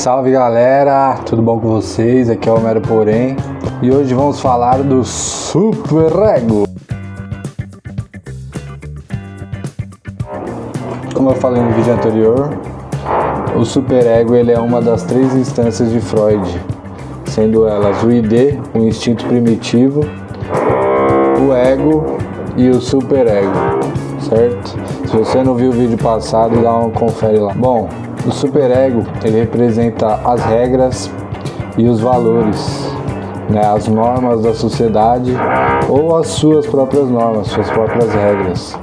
Salve galera, tudo bom com vocês? Aqui é o Homero Porém e hoje vamos falar do superego. Como eu falei no vídeo anterior, o superego ele é uma das três instâncias de Freud, sendo elas o ID, o instinto primitivo, o ego e o superego, certo? Se você não viu o vídeo passado, dá uma confere lá. Bom, o superego ele representa as regras e os valores, né, as normas da sociedade ou as suas próprias normas, suas próprias regras,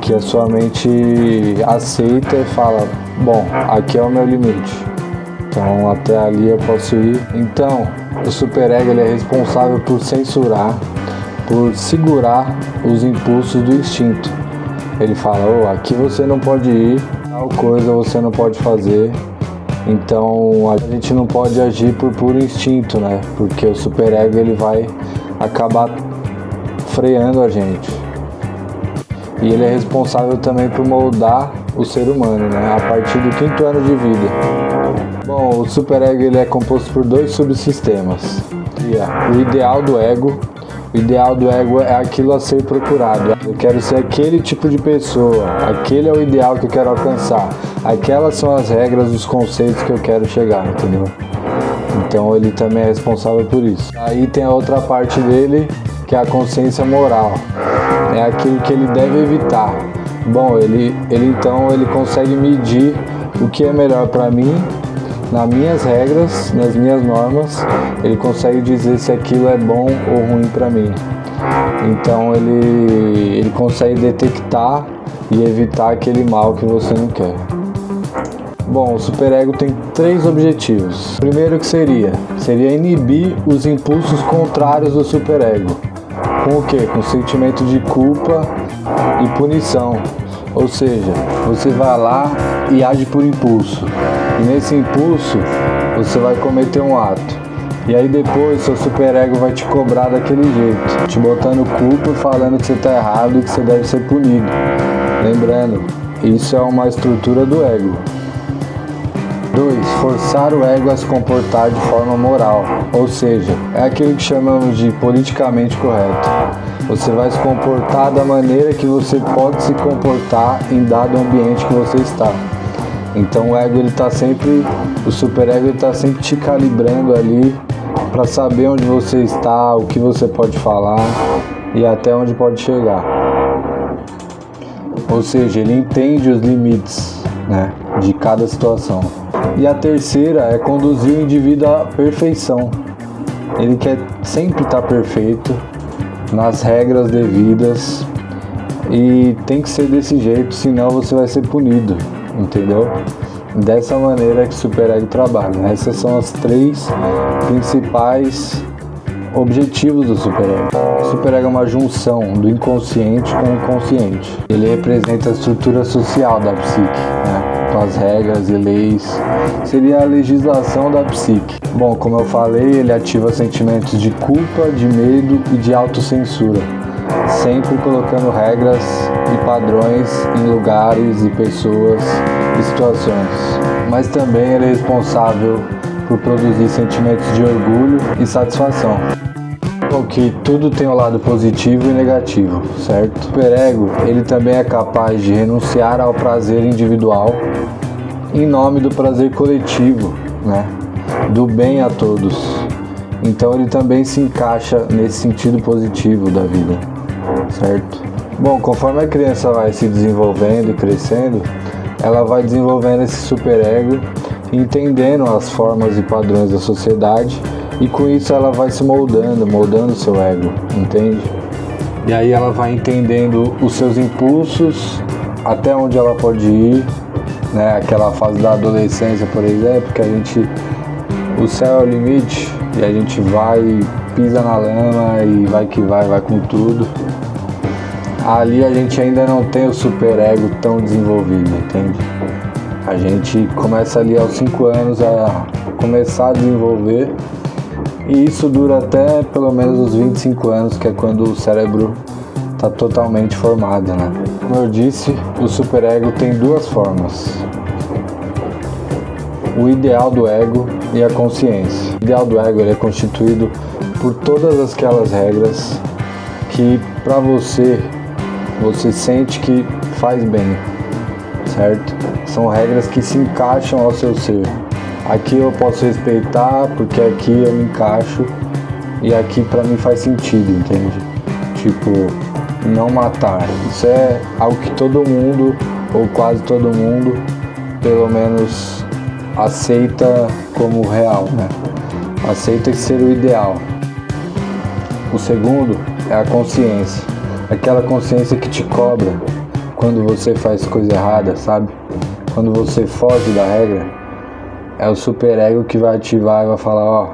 que a sua mente aceita e fala, bom, aqui é o meu limite, então até ali eu posso ir. Então o superego ele é responsável por censurar, por segurar os impulsos do instinto. Ele fala, aqui você não pode ir, tal coisa você não pode fazer. Então a gente não pode agir por puro instinto, né? Porque o superego ele vai acabar freando a gente. E ele é responsável também por moldar o ser humano, né? A partir do 5º ano de vida. Bom, o superego ele é composto por dois subsistemas. O ideal do ego. O ideal do ego é aquilo a ser procurado. Eu quero ser aquele tipo de pessoa. Aquele é o ideal que eu quero alcançar. Aquelas são as regras, os conceitos que eu quero chegar, entendeu? Então ele também é responsável por isso. Aí tem a outra parte dele, que é a consciência moral. É aquilo que ele deve evitar. Bom, ele consegue medir o que é melhor para mim, nas minhas regras, nas minhas normas. Ele consegue dizer se aquilo é bom ou ruim para mim. Então ele consegue detectar e evitar aquele mal que você não quer. Bom, o superego tem 3 objetivos. O primeiro que seria inibir os impulsos contrários do superego. Com o quê? Com sentimento de culpa e punição. Ou seja, você vai lá e age por impulso. E nesse impulso, você vai cometer um ato. E aí depois, seu superego vai te cobrar daquele jeito, te botando culpa e falando que você está errado e que você deve ser punido. Lembrando, isso é uma estrutura do ego. 2. Forçar o ego a se comportar de forma moral. Ou seja, é aquilo que chamamos de politicamente correto. Você vai se comportar da maneira que você pode se comportar em dado ambiente que você está. Então o ego o superego está sempre te calibrando ali para saber onde você está, o que você pode falar e até onde pode chegar. Ou seja, ele entende os limites, né, de cada situação. E a terceira é conduzir o indivíduo à perfeição. Ele quer sempre estar perfeito, nas regras devidas, e tem que ser desse jeito, senão você vai ser punido, entendeu? Dessa maneira que o superego trabalha. Essas são as 3 principais objetivos do superego. O superego é uma junção do inconsciente com o consciente. Ele representa a estrutura social da psique, né? Com as regras e leis. Seria a legislação da psique. Bom, como eu falei, ele ativa sentimentos de culpa, de medo e de autocensura, sempre colocando regras e padrões em lugares e pessoas e situações. Mas também ele é responsável por produzir sentimentos de orgulho e satisfação. Ok, tudo tem um lado positivo e negativo, certo? O superego, ele também é capaz de renunciar ao prazer individual em nome do prazer coletivo, né? Do bem a todos. Então ele também se encaixa nesse sentido positivo da vida, certo? Bom, conforme a criança vai se desenvolvendo e crescendo, ela vai desenvolvendo esse superego, entendendo as formas e padrões da sociedade, e com isso ela vai se moldando o seu ego, entende? E aí ela vai entendendo os seus impulsos, até onde ela pode ir, né? Aquela fase da adolescência, por exemplo, que o céu é o limite, e a gente vai, pisa na lama e vai que vai com tudo. Ali a gente ainda não tem o superego tão desenvolvido, entende? A gente começa ali aos 5 anos a começar a desenvolver, e isso dura até pelo menos os 25 anos, que é quando o cérebro está totalmente formado, né? Como eu disse, o superego tem 2 formas. o ideal do ego e a consciência. O ideal do ego ele é constituído por todas aquelas regras que para você sente que faz bem, certo? São regras que se encaixam ao seu ser. Aqui eu posso respeitar porque aqui eu me encaixo e aqui pra mim faz sentido, entende? Tipo, não matar. Isso é algo que todo mundo, ou quase todo mundo, pelo menos aceita como real, né? Aceita ser o ideal. O segundo é a consciência. Aquela consciência que te cobra quando você faz coisa errada, sabe? Quando você foge da regra, é o superego que vai ativar e vai falar, ó,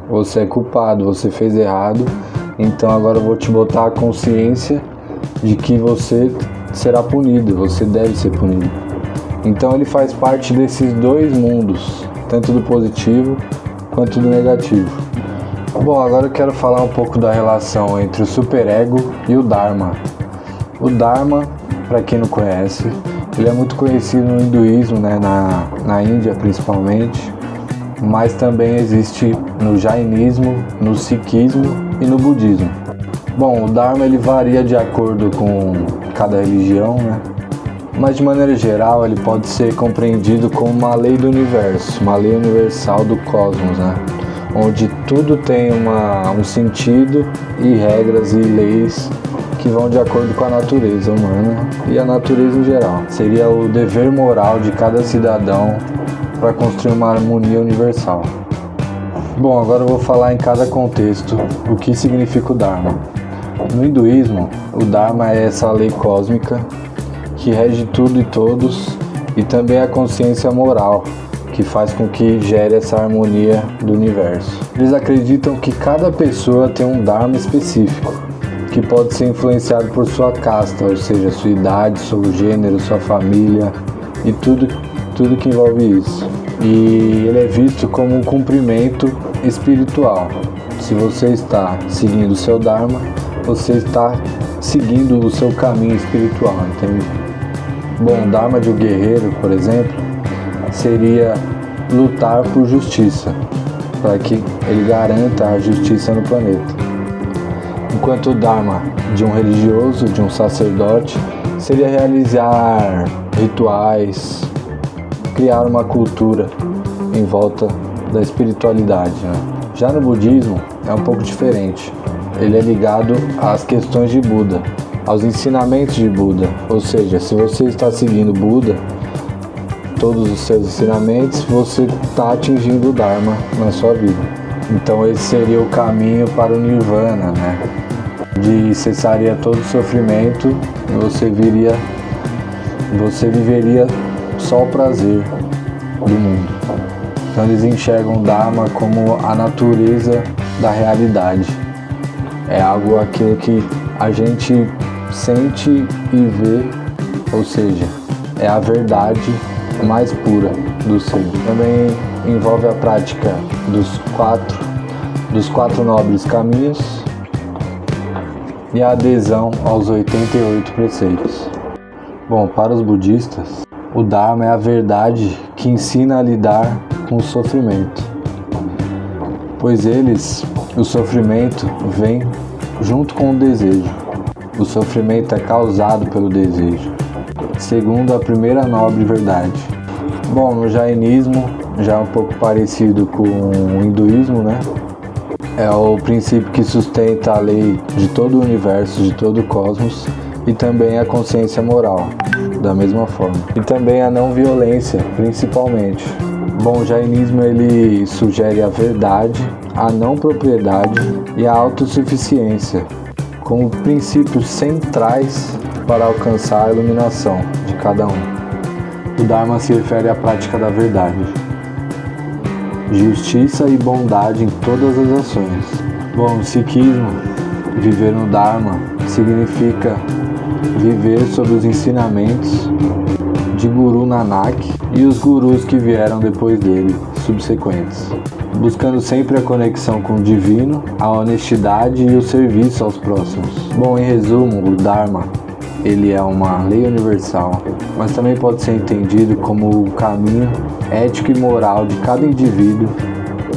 você é culpado, você fez errado, então agora eu vou te botar a consciência de que você será punido, você deve ser punido. Então ele faz parte desses dois mundos, tanto do positivo quanto do negativo. Bom, agora eu quero falar um pouco da relação entre o superego e o Dharma. O Dharma, para quem não conhece, ele é muito conhecido no hinduísmo, né, na Índia principalmente, mas também existe no jainismo, no sikhismo e no budismo. Bom, o Dharma ele varia de acordo com cada religião, né? Mas de maneira geral ele pode ser compreendido como uma lei do universo, uma lei universal do cosmos, né? Onde tudo tem um sentido e regras e leis que vão de acordo com a natureza humana e a natureza em geral. Seria o dever moral de cada cidadão para construir uma harmonia universal. Bom, agora eu vou falar em cada contexto o que significa o Dharma. No hinduísmo, o Dharma é essa lei cósmica que rege tudo e todos e também a consciência moral que faz com que gere essa harmonia do universo. Eles acreditam que cada pessoa tem um Dharma específico, que pode ser influenciado por sua casta, ou seja, sua idade, seu gênero, sua família e tudo que envolve isso. E ele é visto como um cumprimento espiritual. Se você está seguindo o seu Dharma, você está seguindo o seu caminho espiritual, entende? Bom, o Dharma de um guerreiro, por exemplo, seria lutar por justiça, para que ele garanta a justiça no planeta. Enquanto o Dharma de um religioso, de um sacerdote, seria realizar rituais, criar uma cultura em volta da espiritualidade, né? Já no budismo é um pouco diferente. Ele é ligado às questões de Buda, aos ensinamentos de Buda. Ou seja, se você está seguindo Buda, todos os seus ensinamentos, você está atingindo o Dharma na sua vida. Então esse seria o caminho para o Nirvana, né? De cessaria todo o sofrimento e você viveria só o prazer do mundo. Então eles enxergam o Dharma como a natureza da realidade. É aquilo que a gente sente e vê, ou seja, é a verdade mais pura do ser. Também envolve a prática dos quatro nobres caminhos e a adesão aos 88 preceitos. Bom, para os budistas, o Dharma é a verdade que ensina a lidar com o sofrimento, pois o sofrimento vem junto com o desejo. O sofrimento é causado pelo desejo, segundo a primeira nobre verdade. Bom, no jainismo, já é um pouco parecido com o hinduísmo, né? É o princípio que sustenta a lei de todo o universo, de todo o cosmos, e também a consciência moral, da mesma forma. E também a não violência, principalmente. Bom, o jainismo ele sugere a verdade, a não propriedade e a autossuficiência como princípios centrais para alcançar a iluminação de cada um. O Dharma se refere à prática da verdade, justiça e bondade em todas as ações. Bom, no sikhismo, viver no Dharma significa viver sob os ensinamentos de Guru Nanak e os gurus que vieram depois dele, subsequentes, buscando sempre a conexão com o divino, a honestidade e o serviço aos próximos. Bom, em resumo, o Dharma ele é uma lei universal, mas também pode ser entendido como o caminho ético e moral de cada indivíduo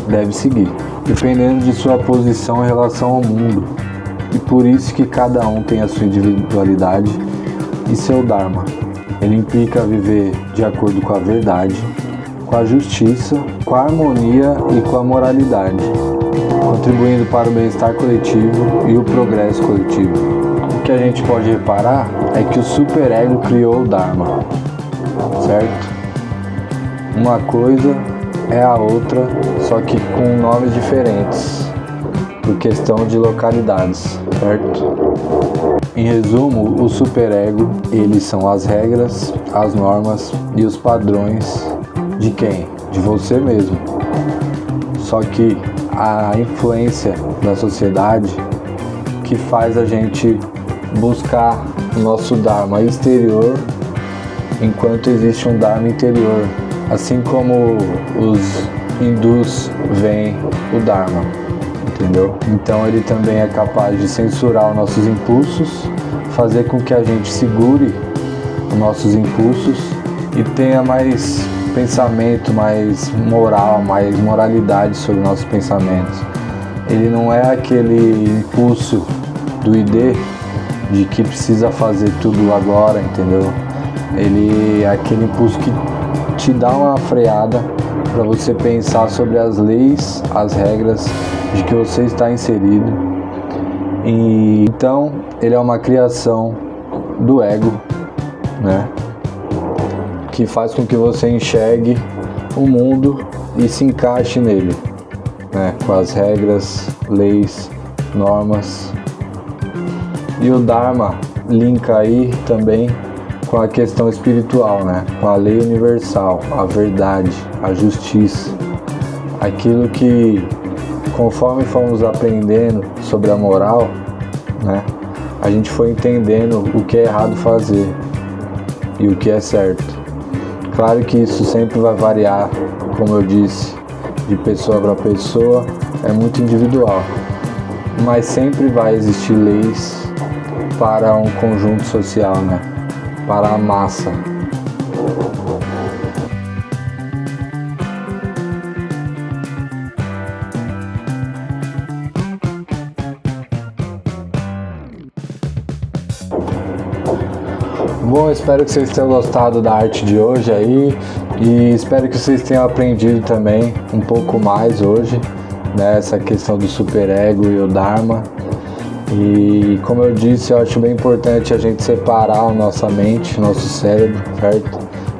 deve seguir, dependendo de sua posição em relação ao mundo. E por isso que cada um tem a sua individualidade e seu Dharma. Ele implica viver de acordo com a verdade, com a justiça, com a harmonia e com a moralidade, contribuindo para o bem-estar coletivo e o progresso coletivo. O que a gente pode reparar é que o superego criou o Dharma, certo? Uma coisa é a outra, só que com nomes diferentes, por questão de localidades, certo? Em resumo, o superego, eles são as regras, as normas e os padrões de quem? De você mesmo. Só que a influência da sociedade que faz a gente buscar o nosso Dharma exterior enquanto existe um Dharma interior, assim como os hindus veem o Dharma, entendeu? Então ele também é capaz de censurar os nossos impulsos, fazer com que a gente segure os nossos impulsos e tenha mais pensamento, mais moral, mais moralidade sobre nossos pensamentos. Ele não é aquele impulso do ID de que precisa fazer tudo agora, entendeu? Ele é aquele impulso que te dá uma freada para você pensar sobre as leis, as regras de que você está inserido. E então ele é uma criação do ego, né? Que faz com que você enxergue o mundo e se encaixe nele, né? Com as regras, leis, normas. E o Dharma linka aí também com a questão espiritual, né? Com a lei universal, a verdade, a justiça. Aquilo que, conforme fomos aprendendo sobre a moral, né? A gente foi entendendo o que é errado fazer e o que é certo. Claro que isso sempre vai variar, como eu disse, de pessoa para pessoa, é muito individual. Mas sempre vai existir leis para um conjunto social, né? Para a massa. Bom, espero que vocês tenham gostado da arte de hoje aí e espero que vocês tenham aprendido também um pouco mais hoje, né, essa questão do superego e o Dharma. E como eu disse, eu acho bem importante a gente separar a nossa mente, o nosso cérebro, certo?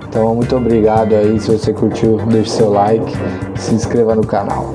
Então muito obrigado aí, se você curtiu, deixe seu like, se inscreva no canal.